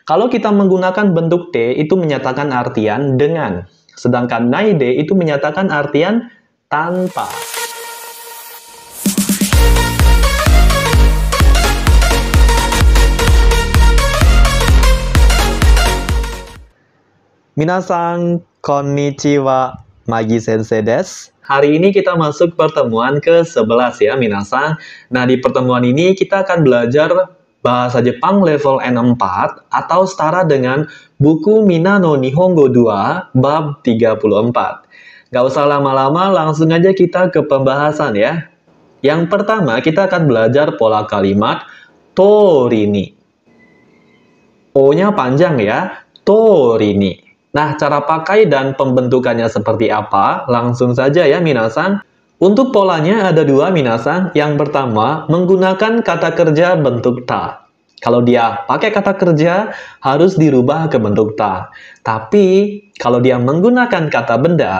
Kalau kita menggunakan bentuk te, itu menyatakan artian dengan. Sedangkan naide itu menyatakan artian tanpa. Minasan, konnichiwa, Magi Sensei desu. Hari ini kita masuk pertemuan ke-11 ya, minasan. Nah, di pertemuan ini kita akan belajar bahasa Jepang level N4 atau setara dengan buku Mina no Nihongo 2 bab 34. Gak usah lama-lama, langsung aja kita ke pembahasan ya. Yang pertama, kita akan belajar pola kalimat torini. O-nya panjang ya, torini. Nah, cara pakai dan pembentukannya seperti apa? Langsung saja ya, minasan. Untuk polanya ada dua, minasan. Yang pertama, menggunakan kata kerja bentuk ta. Kalau dia pakai kata kerja, harus dirubah ke bentuk ta. Tapi, kalau dia menggunakan kata benda,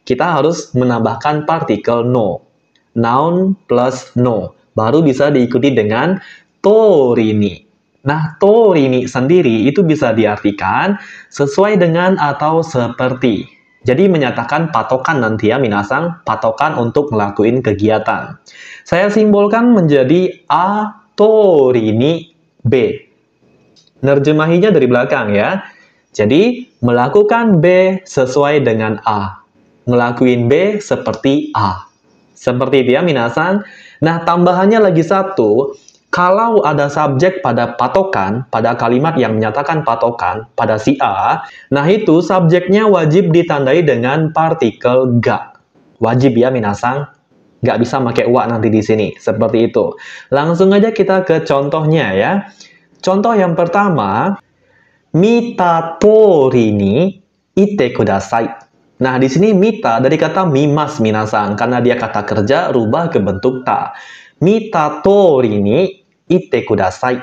kita harus menambahkan partikel no. Noun plus no. Baru bisa diikuti dengan torini. Nah, torini sendiri itu bisa diartikan sesuai dengan atau seperti. Jadi menyatakan patokan nanti ya, minasan, patokan untuk ngelakuin kegiatan. Saya simbolkan menjadi A, torini, B. Nerjemahinya dari belakang ya. Jadi, melakukan B sesuai dengan A. Ngelakuin B seperti A. Seperti itu ya, minasan. Nah, tambahannya lagi satu. Kalau ada subjek pada patokan, pada kalimat yang menyatakan patokan, pada si A, nah itu subjeknya wajib ditandai dengan partikel ga. Wajib ya, minasan. Nggak bisa pakai wa nanti di sini. Seperti itu. Langsung aja kita ke contohnya ya. Contoh yang pertama, mita torini ite kudasai. Nah, di sini mita dari kata mimas, minasan. Karena dia kata kerja, rubah ke bentuk ta. Mita torini ite kudasai.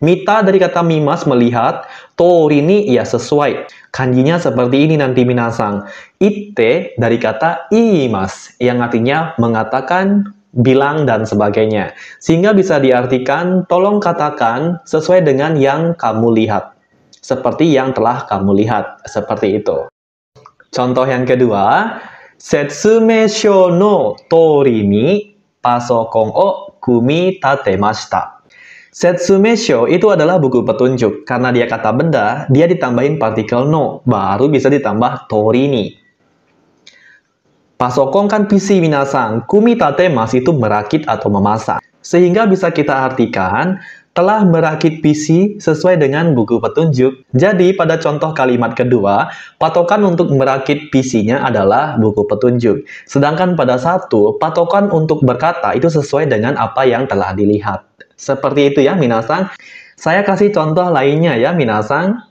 Mita dari kata mimas, melihat. Torini ya sesuai. Kanjinya seperti ini nanti, minasan. Ite dari kata imas, yang artinya mengatakan, bilang, dan sebagainya. Sehingga bisa diartikan, tolong katakan sesuai dengan yang kamu lihat. Seperti yang telah kamu lihat. Seperti itu. Contoh yang kedua, setsumeshou no tori ni pasokon o kumitatemashita. Setsumeshou itu adalah buku petunjuk. Karena dia kata benda, dia ditambahin partikel no, baru bisa ditambah tori ni. Pasokon kan PC, minasan. Kumitatemas itu merakit atau memasang. Sehingga bisa kita artikan, telah merakit PC sesuai dengan buku petunjuk. Jadi, pada contoh kalimat kedua, patokan untuk merakit PC-nya adalah buku petunjuk. Sedangkan pada satu, patokan untuk berkata itu sesuai dengan apa yang telah dilihat. Seperti itu ya, minasan. Saya kasih contoh lainnya ya, minasan.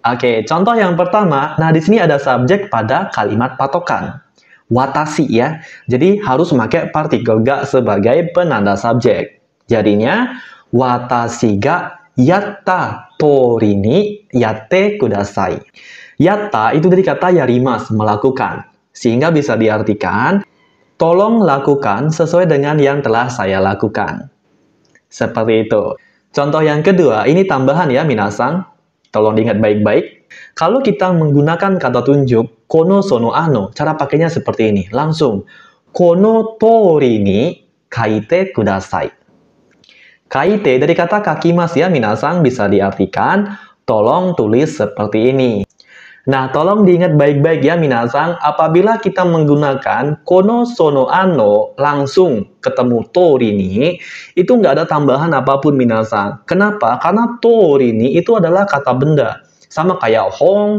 Oke, contoh yang pertama. Nah, di sini ada subjek pada kalimat patokan. Watashi ya. Jadi, harus memakai partikel ga sebagai penanda subjek. Jadinya, watashi ga yatta tori ni yatte kudasai. Yatta itu dari kata yarimas, melakukan. Sehingga bisa diartikan, tolong lakukan sesuai dengan yang telah saya lakukan. Seperti itu. Contoh yang kedua, ini tambahan ya, minasan. Tolong diingat baik-baik. Kalau kita menggunakan kata tunjuk, kono sono ano, cara pakainya seperti ini. Langsung, kono tori ni kaite kudasai. Kaite dari kata kakimas ya, minasan, bisa diartikan tolong tulis seperti ini. Nah, tolong diingat baik-baik ya, minasan. Apabila kita menggunakan kono sono ano langsung ketemu tori ni, itu nggak ada tambahan apapun, minasan. Kenapa? Karena tori ni itu adalah kata benda. Sama kayak hong,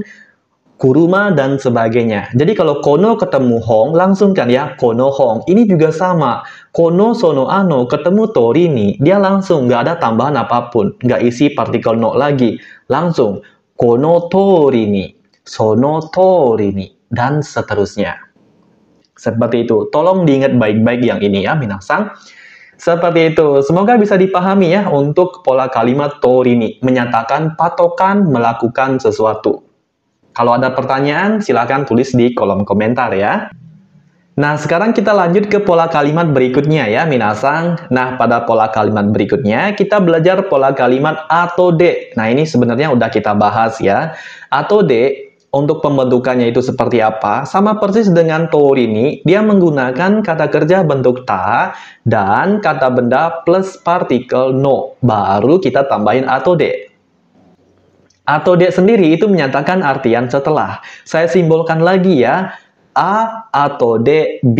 kuruma, dan sebagainya. Jadi kalau kono ketemu hong, langsung kan ya, kono hong. Ini juga sama. Kono sono ano ketemu tori ni, dia langsung nggak ada tambahan apapun. Nggak isi partikel no lagi. Langsung, kono tori ni, sono tori ni, dan seterusnya. Seperti itu. Tolong diingat baik-baik yang ini ya, minasan. Seperti itu. Semoga bisa dipahami ya untuk pola kalimat tori ni. Menyatakan patokan melakukan sesuatu. Kalau ada pertanyaan, silakan tulis di kolom komentar ya. Nah, sekarang kita lanjut ke pola kalimat berikutnya ya, minasang. Nah, pada pola kalimat berikutnya, kita belajar pola kalimat atau de. Nah, ini sebenarnya udah kita bahas ya. Atau de, untuk pembentukannya itu seperti apa? Sama persis dengan to ini, dia menggunakan kata kerja bentuk ta dan kata benda plus partikel no. Baru kita tambahin atau de. Atau de sendiri itu menyatakan artian setelah. Saya simbolkan lagi ya. A atau D, B.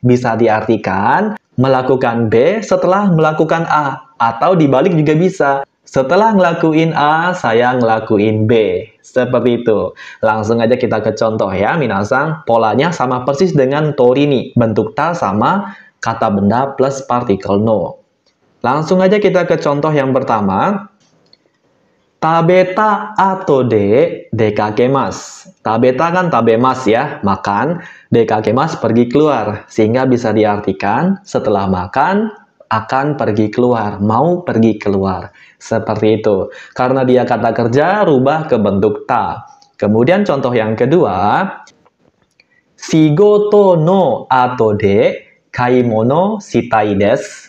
Bisa diartikan melakukan B setelah melakukan A. Atau dibalik juga bisa. Setelah ngelakuin A, saya ngelakuin B. Seperti itu. Langsung aja kita ke contoh ya, minasang. Polanya sama persis dengan Torini. Bentuk ta sama kata benda plus partikel no. Langsung aja kita ke contoh yang pertama. Tabeta atau dekakemas. Tabeta kan tabemas ya, makan. Dekakemas pergi keluar. Sehingga bisa diartikan setelah makan akan pergi keluar, mau pergi keluar. Seperti itu. Karena dia kata kerja, rubah ke bentuk ta. Kemudian contoh yang kedua, shigoto no atau de kaimono shitai desu.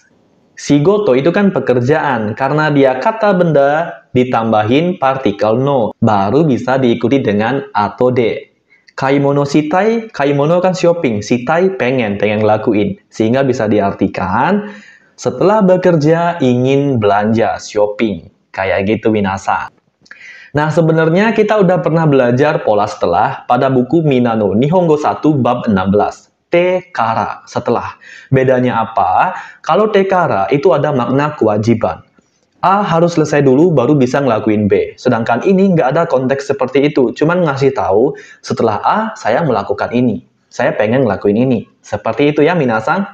Shigoto itu kan pekerjaan, karena dia kata benda ditambahin partikel no, baru bisa diikuti dengan atau de. Kaimono shitai, kaimono kan shopping, shitai pengen ngelakuin. Sehingga bisa diartikan, setelah bekerja ingin belanja, shopping. Kayak gitu minasang. Nah, sebenarnya kita udah pernah belajar pola setelah pada buku Minano Nihongo 1 bab 16. Tekara, setelah. Bedanya apa? Kalau tekara itu ada makna kewajiban. A harus selesai dulu baru bisa ngelakuin B. Sedangkan ini nggak ada konteks seperti itu. Cuman ngasih tahu, setelah A, saya melakukan ini. Saya pengen ngelakuin ini. Seperti itu ya, minasang.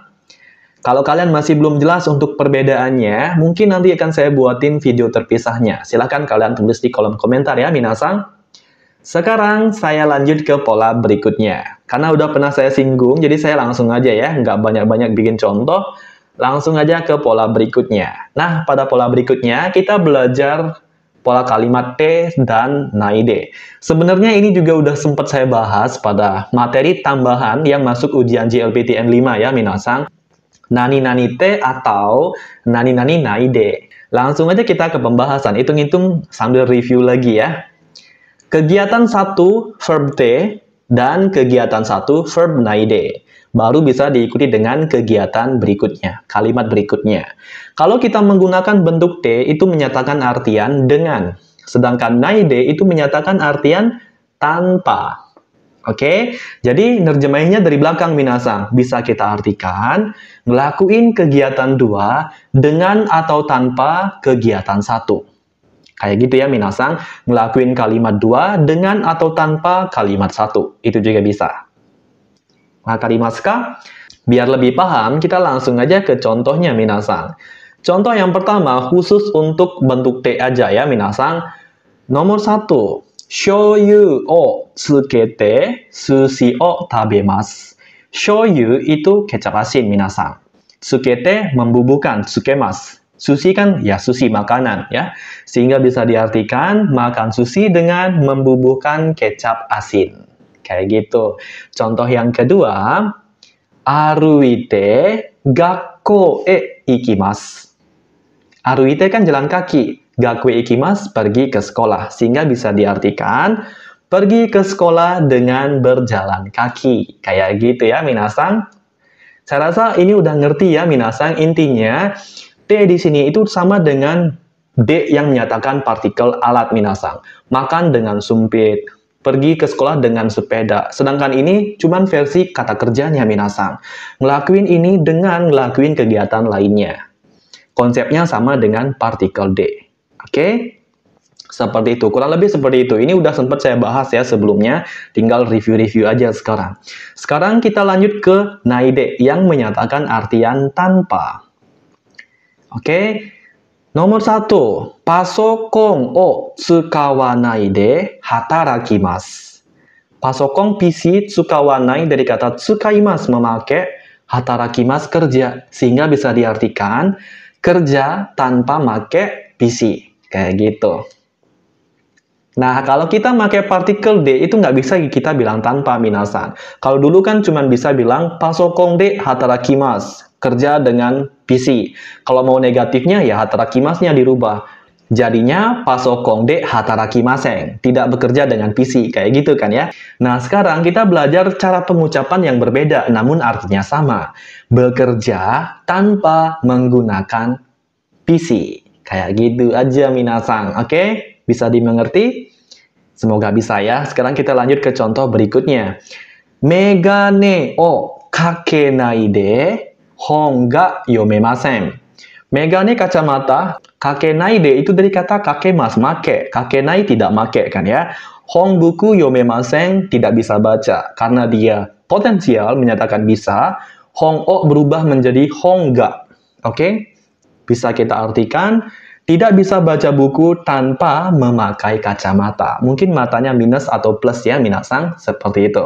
Kalau kalian masih belum jelas untuk perbedaannya, mungkin nanti akan saya buatin video terpisahnya. Silahkan kalian tulis di kolom komentar ya, minasang. Sekarang saya lanjut ke pola berikutnya. Karena udah pernah saya singgung, jadi saya langsung aja ya, nggak banyak-banyak bikin contoh. Langsung aja ke pola berikutnya. Nah, pada pola berikutnya kita belajar pola kalimat te dan naide. Sebenarnya ini juga udah sempat saya bahas pada materi tambahan yang masuk ujian JLPTN 5 ya, minasang. Nani-nani te atau nani-nani naide. Langsung aja kita ke pembahasan, hitung-hitung sambil review lagi ya. Kegiatan 1 verb te dan kegiatan 1 verb naide. Baru bisa diikuti dengan kegiatan berikutnya, kalimat berikutnya. Kalau kita menggunakan bentuk te, itu menyatakan artian dengan. Sedangkan naide itu menyatakan artian tanpa. Oke, jadi nerjemahinnya dari belakang minasang. Bisa kita artikan, ngelakuin kegiatan 2 dengan atau tanpa kegiatan 1. Kayak gitu ya minasang, ngelakuin kalimat 2 dengan atau tanpa kalimat 1. Itu juga bisa. Wakarimasu? Biar lebih paham, kita langsung aja ke contohnya minasang. Contoh yang pertama, khusus untuk bentuk te aja ya minasang. Nomor 1, shoyu o tsukete sushi o tabemasu. Shoyu itu kecap asin minasang. Tsukete membubuhkan, tsukemasu. Sushi kan ya sushi makanan ya. Sehingga bisa diartikan makan sushi dengan membubuhkan kecap asin. Kayak gitu. Contoh yang kedua, aruite gakko e ikimasu. Aruite kan jalan kaki. Gakko e ikimasu pergi ke sekolah. Sehingga bisa diartikan pergi ke sekolah dengan berjalan kaki. Kayak gitu ya minasang. Saya rasa ini udah ngerti ya minasang. Intinya T di sini itu sama dengan D yang menyatakan partikel alat minasang. Makan dengan sumpit, pergi ke sekolah dengan sepeda. Sedangkan ini cuman versi kata kerjanya minasang. Ngelakuin ini dengan ngelakuin kegiatan lainnya. Konsepnya sama dengan partikel D. Oke? Seperti itu, kurang lebih seperti itu. Ini udah sempat saya bahas ya sebelumnya, tinggal review-review aja sekarang. Sekarang kita lanjut ke naide yang menyatakan artian tanpa. Oke, nomor 1, pasokon o tsukawanai de hatarakimasu. Pasokon PC tsukawanai dari kata tsukaimasu memakai, hatarakimasu kerja, sehingga bisa diartikan kerja tanpa make PC. Kayak gitu. Nah, kalau kita pakai partikel de, itu nggak bisa kita bilang tanpa, minasan. Kalau dulu kan cuma bisa bilang pasokong de hatarakimasu, kerja dengan PC. Kalau mau negatifnya ya hatarakimasnya dirubah. Jadinya pasokong de hatarakimasen, tidak bekerja dengan PC, kayak gitu kan ya. Nah, sekarang kita belajar cara pengucapan yang berbeda, namun artinya sama. Bekerja tanpa menggunakan PC. Kayak gitu aja, minasan. Oke? Bisa dimengerti? Semoga bisa ya. Sekarang kita lanjut ke contoh berikutnya. Megane o kakenai de hon ga yomemasen. Megane kacamata, kakenai de itu dari kata kakemas, make. Kakenai tidak make kan ya. Hon buku yomemasen tidak bisa baca. Karena dia potensial menyatakan bisa, hon o berubah menjadi hon ga. Oke? Bisa kita artikan, tidak bisa baca buku tanpa memakai kacamata. Mungkin matanya minus atau plus ya, minasan, seperti itu.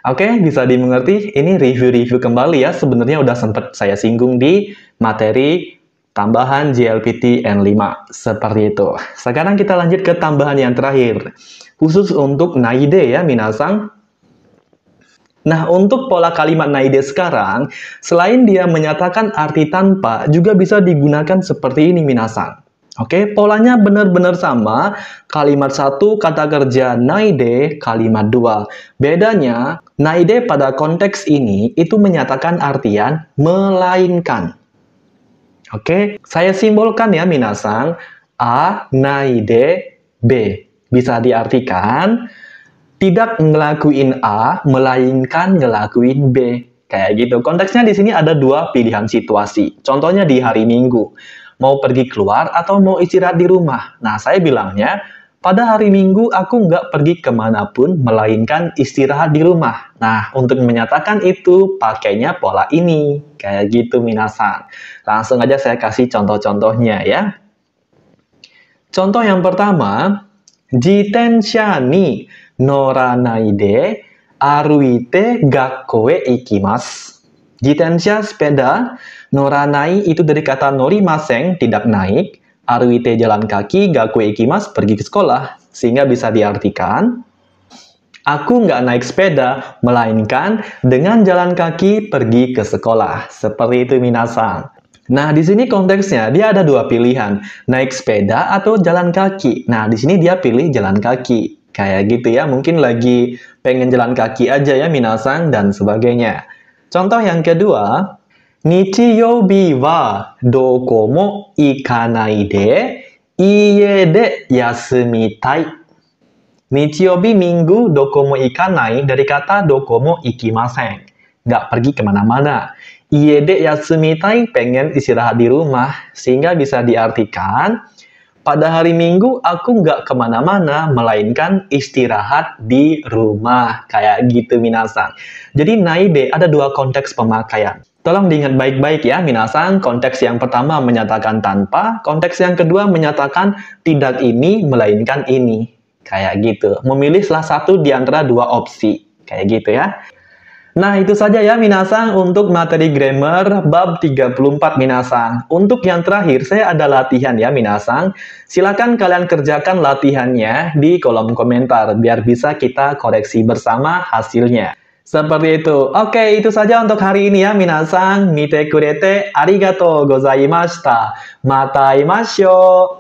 Oke, bisa dimengerti? Ini review-review kembali ya, sebenarnya udah sempat saya singgung di materi tambahan JLPT N5. Seperti itu. Sekarang kita lanjut ke tambahan yang terakhir. Khusus untuk naide ya, minasan. Nah, untuk pola kalimat naide sekarang, selain dia menyatakan arti tanpa, juga bisa digunakan seperti ini, minasan. Oke, polanya benar-benar sama. Kalimat 1 kata kerja naide, kalimat 2. Bedanya, naide pada konteks ini itu menyatakan artian melainkan. Oke, saya simbolkan ya, minasan. A, naide, B. Bisa diartikan tidak ngelakuin A, melainkan ngelakuin B. Kayak gitu. Konteksnya di sini ada dua pilihan situasi. Contohnya di hari Minggu. Mau pergi keluar atau mau istirahat di rumah. Nah, saya bilangnya, pada hari Minggu aku nggak pergi kemanapun, melainkan istirahat di rumah. Nah, untuk menyatakan itu, pakainya pola ini. Kayak gitu, minasan. Langsung aja saya kasih contoh-contohnya ya. Contoh yang pertama, jitensha ni noranai de aruite gakko e ikimasu. Jitensha sepeda, noranai itu dari kata norimasen, tidak naik, aruite jalan kaki, gakko e ikimasu pergi ke sekolah. Sehingga bisa diartikan, aku nggak naik sepeda, melainkan dengan jalan kaki pergi ke sekolah. Seperti itu, minasan. Nah, di sini konteksnya dia ada dua pilihan, naik sepeda atau jalan kaki. Nah, di sini dia pilih jalan kaki. Kayak gitu ya, mungkin lagi pengen jalan kaki aja ya, minasan, dan sebagainya. Contoh yang kedua, Nichiyoubi wa doko mo ikanai de ie de yasumitai. Nichiyoubi minggu doko mo ikanai dari kata doko mo ikimasen. Nggak pergi kemana-mana. Ie de yasumitai pengen istirahat di rumah. Sehingga bisa diartikan, pada hari Minggu aku nggak kemana-mana, melainkan istirahat di rumah. Kayak gitu, minasan. Jadi naide ada dua konteks pemakaian. Tolong diingat baik-baik ya, minasan. Konteks yang pertama menyatakan tanpa, konteks yang kedua menyatakan tidak ini, melainkan ini. Kayak gitu. Memilih salah satu di antara dua opsi. Kayak gitu ya. Nah, itu saja ya, minasan, untuk materi grammar bab 34, minasan. Untuk yang terakhir, saya ada latihan ya, minasan. Silakan kalian kerjakan latihannya di kolom komentar, biar bisa kita koreksi bersama hasilnya. Seperti itu. Oke, itu saja untuk hari ini ya, minasan. Mite kurete arigatou gozaimashita. Mata imashou.